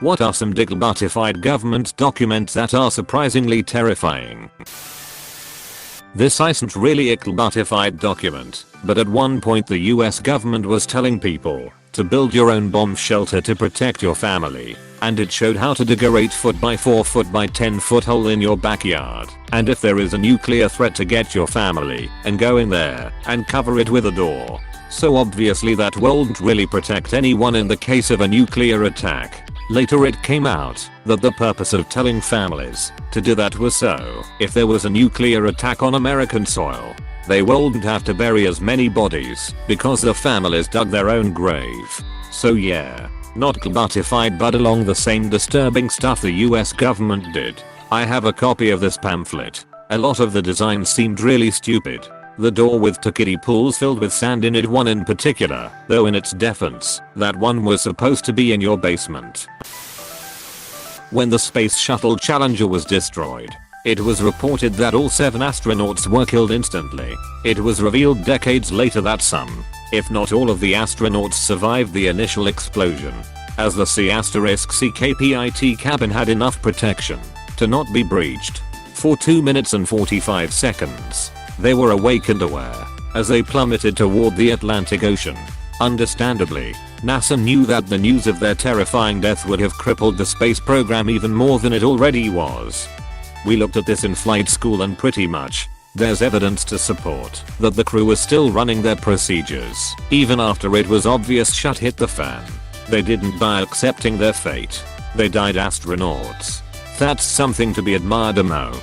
What are some declassified government documents that are surprisingly terrifying? This isn't really a declassified document, but at one point the US government was telling people to build your own bomb shelter to protect your family, and it showed how to dig a 8-foot by 4-foot by 10-foot hole in your backyard, and if there is a nuclear threat to get your family and go in there and cover it with a door. So obviously that won't really protect anyone in the case of a nuclear attack. Later it came out that the purpose of telling families to do that was so if there was a nuclear attack on American soil, they wouldn't have to bury as many bodies because the families dug their own grave. So yeah, not declassified but along the same disturbing stuff the US government did. I have a copy of this pamphlet. A lot of the design seemed really stupid. The door with two kiddie pools filled with sand in it, one in particular, though in its defense, that one was supposed to be in your basement. When the Space Shuttle Challenger was destroyed, it was reported that all 7 astronauts were killed instantly. It was revealed decades later that some, if not all of the astronauts survived the initial explosion, as the C***CKPIT cabin had enough protection to not be breached. For 2 minutes and 45 seconds, they were awake and aware as they plummeted toward the Atlantic Ocean. Understandably, NASA knew that the news of their terrifying death would have crippled the space program even more than it already was. We looked at this in flight school and pretty much, there's evidence to support that the crew was still running their procedures even after it was obvious shit hit the fan. They didn't die accepting their fate. They died astronauts. That's something to be admired, Mo.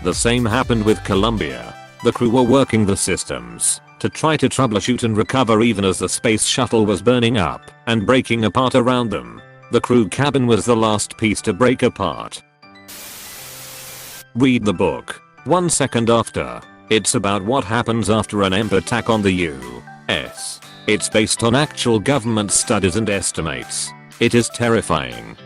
The same happened with Columbia. The crew were working the systems to try to troubleshoot and recover even as the space shuttle was burning up and breaking apart around them. The crew cabin was the last piece to break apart. Read the book 1 second after. It's about what happens after an EMP attack on the US. It's based on actual government studies and estimates. It is terrifying.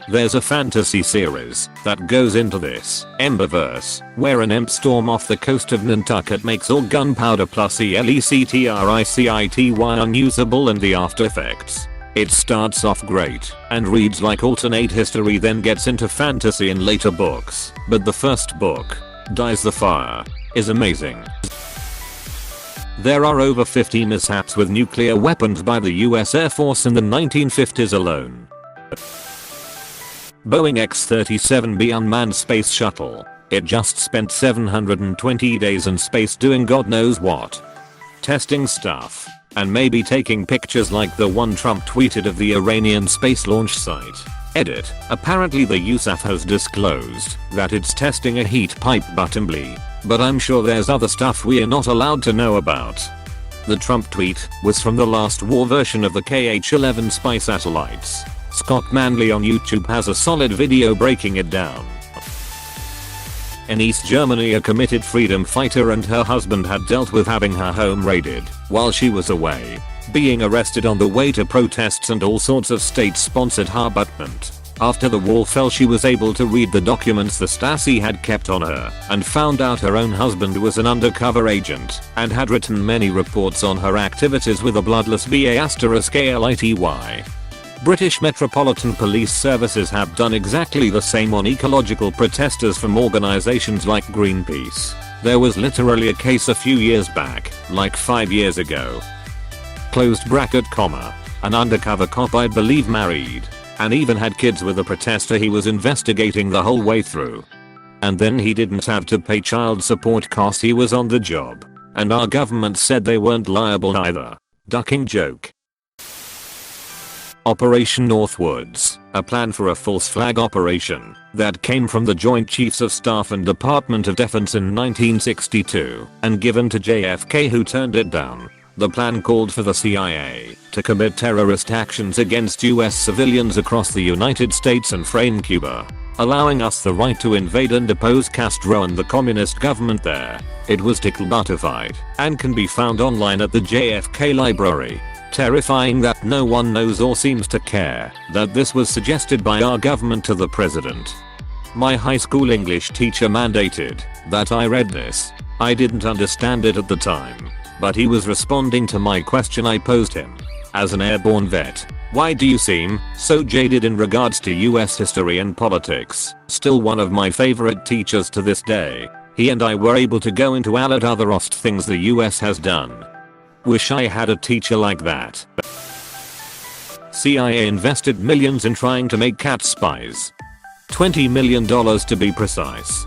There's a fantasy series that goes into this Emberverse, where an EMP storm off the coast of Nantucket makes all gunpowder plus electricity unusable and the after effects. It starts off great and reads like alternate history, then gets into fantasy in later books, but the first book, Dies the Fire, is amazing. There are over 50 mishaps with nuclear weapons by the US Air Force in the 1950s alone. Boeing X-37B unmanned space shuttle. It just spent 720 days in space doing God knows what. Testing stuff. And maybe taking pictures like the one Trump tweeted of the Iranian space launch site. Edit. Apparently the USAF has disclosed that it's testing a heat pipe buttonbly, but I'm sure there's other stuff we're not allowed to know about. The Trump tweet was from the last war version of the KH-11 spy satellites. Scott Manley on YouTube has a solid video breaking it down. In East Germany, a committed freedom fighter and her husband had dealt with having her home raided while she was away, being arrested on the way to protests and all sorts of state-sponsored abutment. After the wall fell, she was able to read the documents the Stasi had kept on her and found out her own husband was an undercover agent and had written many reports on her activities with a bloodless BA**LITY. British Metropolitan Police Services have done exactly the same on ecological protesters from organizations like Greenpeace. There was literally a case a few years back, like 5 years ago. Closed bracket comma. An undercover cop, I believe, married and even had kids with a protester he was investigating the whole way through. And then he didn't have to pay child support costs, he was on the job. And our government said they weren't liable either. Ducking joke. Operation Northwoods, a plan for a false flag operation that came from the Joint Chiefs of Staff and Department of Defense in 1962 and given to JFK, who turned it down. The plan called for the CIA to commit terrorist actions against US civilians across the United States and frame Cuba, allowing us the right to invade and depose Castro and the communist government there. It was declassified and can be found online at the JFK Library. Terrifying that no one knows or seems to care that this was suggested by our government to the president. My high school English teacher mandated that I read this. I didn't understand it at the time, but he was responding to my question I posed him. As an airborne vet, Why do you seem so jaded in regards to US history and politics? Still one of my favorite teachers to this day. He and I were able to go into a lot other ost things the US has done. Wish I had a teacher like that. CIA invested millions in trying to make cat spies. $20 million to be precise.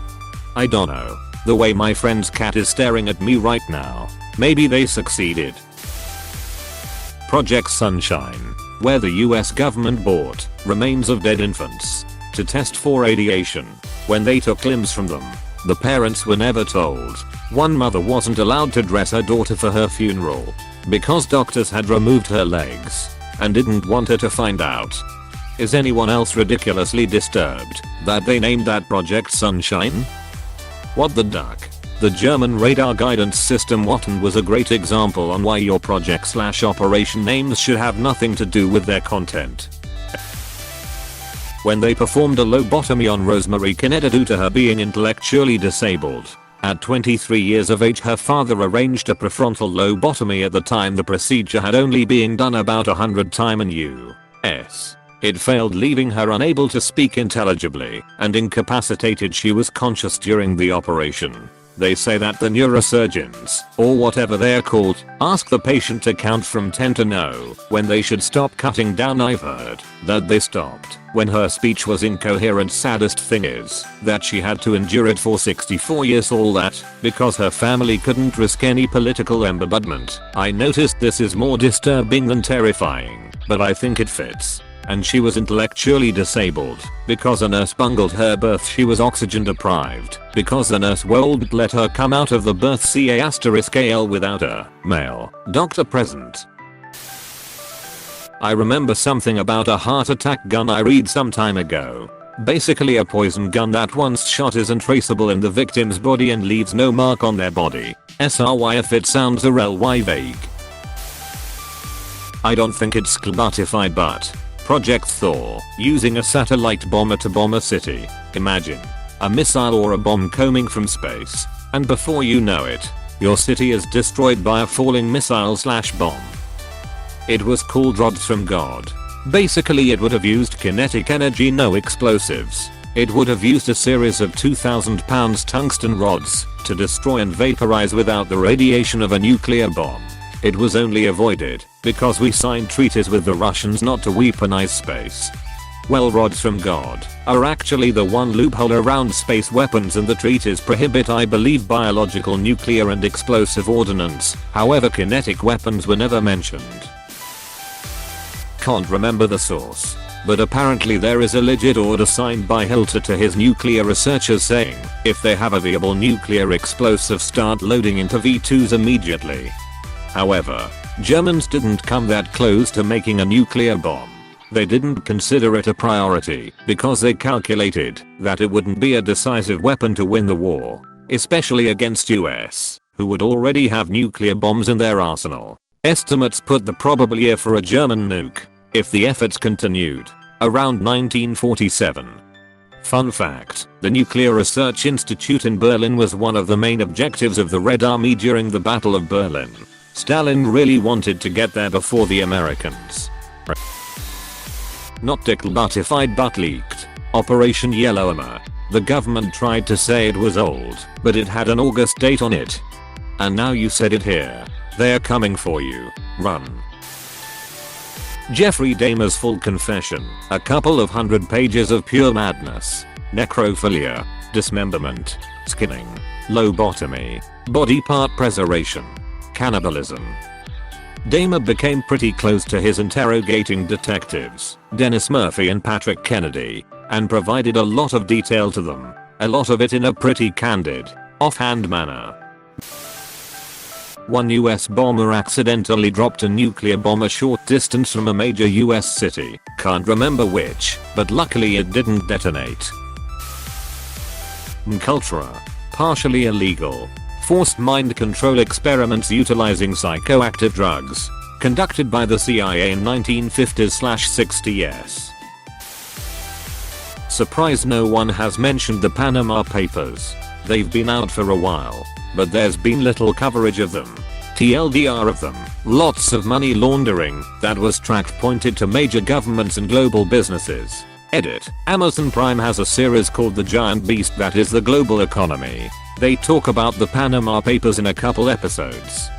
I don't know. The way my friend's cat is staring at me right now. Maybe they succeeded. Project Sunshine, where the US government bought remains of dead infants to test for radiation. When they took limbs from them, the parents were never told. One mother wasn't allowed to dress her daughter for her funeral because doctors had removed her legs and didn't want her to find out. Is anyone else ridiculously disturbed that they named that Project Sunshine? What the duck? The German radar guidance system Wotten was a great example on why your project/operation names should have nothing to do with their content. When they performed a lobotomy on Rosemary Kennedy due to her being intellectually disabled. At 23 years of age, her father arranged a prefrontal lobotomy. At the time, the procedure had only been done about 100 times in US. It failed, leaving her unable to speak intelligibly and incapacitated. She was conscious during the operation. They say that the neurosurgeons, or whatever they're called, ask the patient to count from 10 to know when they should stop cutting down. I've heard that they stopped when her speech was incoherent. Saddest thing is that she had to endure it for 64 years, all that because her family couldn't risk any political embedment. I noticed this is more disturbing than terrifying, but I think it fits. And she was intellectually disabled because a nurse bungled her birth. She was oxygen deprived because the nurse won't let her come out of the birth CA*AL without a male doctor present. I remember something about a heart attack gun I read some time ago. Basically a poison gun that once shot isn't traceable in the victim's body and leaves no mark on their body. SRY if it sounds a RLY vague. I don't think it's classified, but Project Thor, using a satellite bomber to bomb a city. Imagine a missile or a bomb coming from space, and before you know it, your city is destroyed by a falling missile/bomb. It was called Rods from God. Basically it would have used kinetic energy, no explosives. It would have used a series of 2,000 pounds tungsten rods to destroy and vaporize without the radiation of a nuclear bomb. It was only avoided because we signed treaties with the Russians not to weaponize space. Well, rods from God are actually the one loophole around space weapons, and the treaties prohibit, I believe, biological, nuclear and explosive ordnance. However, kinetic weapons were never mentioned. Can't remember the source, but apparently there is a legit order signed by Hitler to his nuclear researchers saying, if they have a viable nuclear explosive, start loading into V2s immediately. However, Germans didn't come that close to making a nuclear bomb. They didn't consider it a priority because they calculated that it wouldn't be a decisive weapon to win the war, especially against US, who would already have nuclear bombs in their arsenal. Estimates put the probable year for a German nuke, if the efforts continued, around 1947. Fun fact, the Nuclear Research Institute in Berlin was one of the main objectives of the Red Army during the Battle of Berlin. Stalin really wanted to get there before the Americans. Not declassified but leaked. Operation Yellow Hammer. The government tried to say it was old, but it had an August date on it. And now you said it here. They're coming for you. Run. Jeffrey Dahmer's full confession. A couple of 100 pages of pure madness. Necrophilia. Dismemberment. Skinning. Lobotomy. Body part preservation. Cannibalism. Dahmer became pretty close to his interrogating detectives, Dennis Murphy and Patrick Kennedy, and provided a lot of detail to them, a lot of it in a pretty candid, offhand manner. One US bomber accidentally dropped a nuclear bomb a short distance from a major US city, can't remember which, but luckily it didn't detonate. Cultura. Partially illegal. Forced mind control experiments utilizing psychoactive drugs, conducted by the CIA in 1950s/60s. Surprised no one has mentioned the Panama Papers. They've been out for a while, but there's been little coverage of them. TLDR of them. Lots of money laundering that was tracked pointed to major governments and global businesses. Edit. Amazon Prime has a series called The Giant Beast that is the global economy. They talk about the Panama Papers in a couple episodes.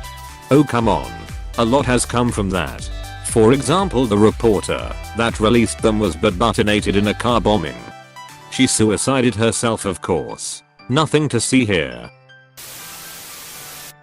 Oh come on. A lot has come from that. For example, the reporter that released them was buttinated in a car bombing. She suicided herself, of course. Nothing to see here.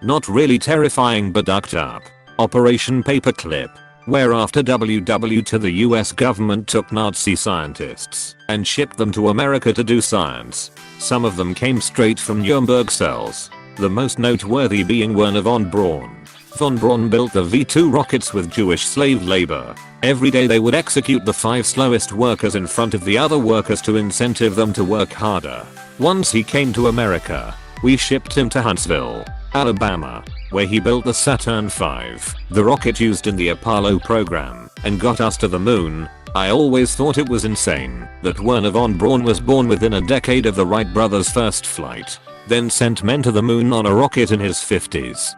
Not really terrifying but ducked up. Operation Paperclip, where after WW to the US government took Nazi scientists and shipped them to America to do science. Some of them came straight from Nuremberg cells, the most noteworthy being Werner von Braun. Von Braun built the V-2 rockets with Jewish slave labor. Every day they would execute the 5 slowest workers in front of the other workers to incentive them to work harder. Once he came to America, we shipped him to Huntsville, Alabama, where he built the Saturn V, the rocket used in the Apollo program, and got us to the moon. I always thought it was insane that Werner von Braun was born within a decade of the Wright brothers' first flight, then sent men to the moon on a rocket in his 50s.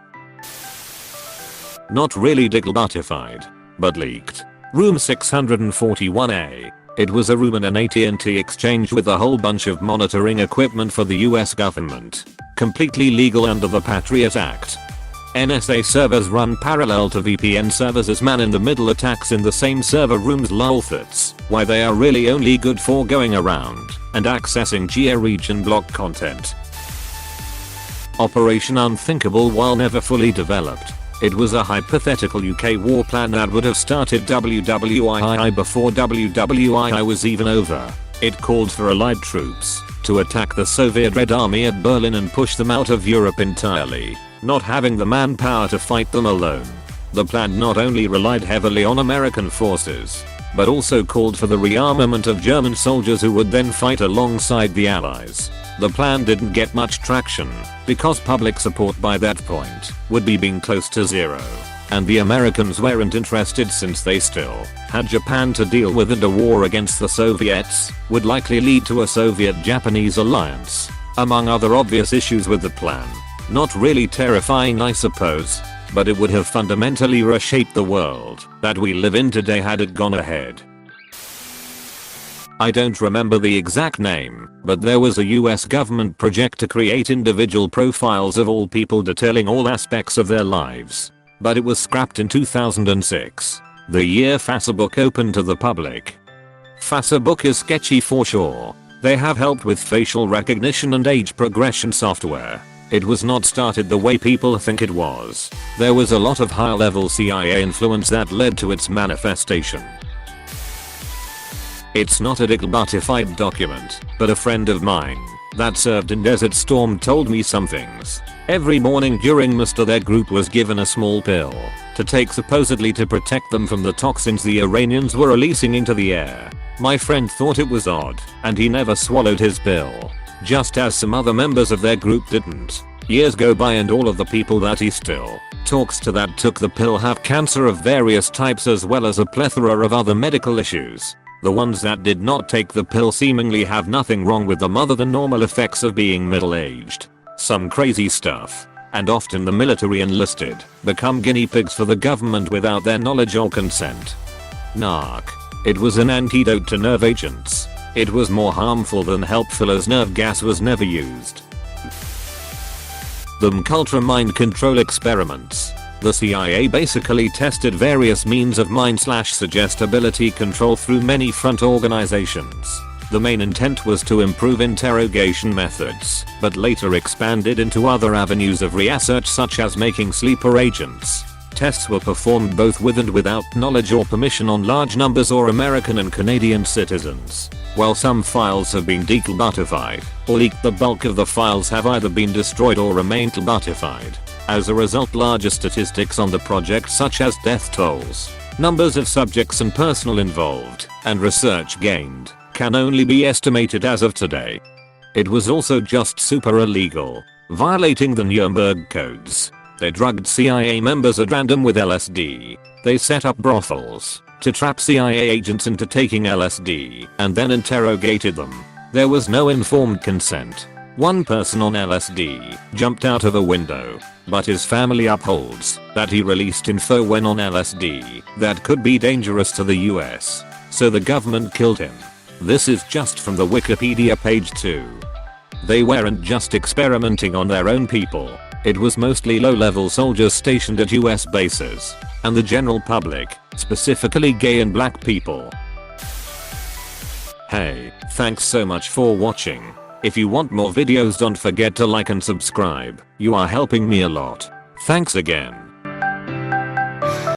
Not really declassified, but leaked. Room 641A. It was a room in an AT&T exchange with a whole bunch of monitoring equipment for the US government. Completely legal under the Patriot Act. NSA servers run parallel to VPN servers as man-in-the-middle attacks in the same server rooms. Lol, that's why they are really only good for going around and accessing geo-region block content. Operation Unthinkable. While never fully developed, it was a hypothetical UK war plan that would have started WWII before WWII was even over. It called for Allied troops to attack the Soviet Red Army at Berlin and push them out of Europe entirely, not having the manpower to fight them alone. The plan not only relied heavily on American forces, but also called for the rearmament of German soldiers who would then fight alongside the Allies. The plan didn't get much traction because public support by that point would be being close to zero, and the Americans weren't interested since they still had Japan to deal with, and a war against the Soviets would likely lead to a Soviet-Japanese alliance, among other obvious issues with the plan. Not really terrifying, I suppose, but it would have fundamentally reshaped the world that we live in today had it gone ahead. I don't remember the exact name, but there was a US government project to create individual profiles of all people detailing all aspects of their lives. But it was scrapped in 2006, the year Facebook opened to the public. Facebook is sketchy for sure. They have helped with facial recognition and age progression software. It was not started the way people think it was. There was a lot of high-level CIA influence that led to its manifestation. It's not a declassified document, but a friend of mine that served in Desert Storm told me some things. Every morning during muster their group was given a small pill to take, supposedly to protect them from the toxins the Iranians were releasing into the air. My friend thought it was odd, and he never swallowed his pill, just as some other members of their group didn't. Years go by and all of the people that he still talks to that took the pill have cancer of various types as well as a plethora of other medical issues. The ones that did not take the pill seemingly have nothing wrong with them other than normal effects of being middle-aged. Some crazy stuff. And often the military enlisted become guinea pigs for the government without their knowledge or consent. Narc. It was an antidote to nerve agents. It was more harmful than helpful as nerve gas was never used. The Culture mind control experiments. The CIA basically tested various means of mind/suggestibility control through many front organizations. The main intent was to improve interrogation methods, but later expanded into other avenues of research such as making sleeper agents. Tests were performed both with and without knowledge or permission on large numbers or American and Canadian citizens. While some files have been declassified or leaked, the bulk of the files have either been destroyed or remain declassified. As a result, larger statistics on the project such as death tolls, numbers of subjects and personnel involved, and research gained can only be estimated as of today. It was also just super illegal, violating the Nuremberg codes. They drugged CIA members at random with LSD. They set up brothels to trap CIA agents into taking LSD and then interrogated them. There was no informed consent. One person on LSD jumped out of a window but his family upholds that he released info when on LSD that could be dangerous to the US. So the government killed him. This is just from the Wikipedia page too. They weren't just experimenting on their own people. It was mostly low-level soldiers stationed at US bases and the general public, specifically gay and black people. Hey, thanks so much for watching. If you want more videos, don't forget to like and subscribe. You are helping me a lot. Thanks again.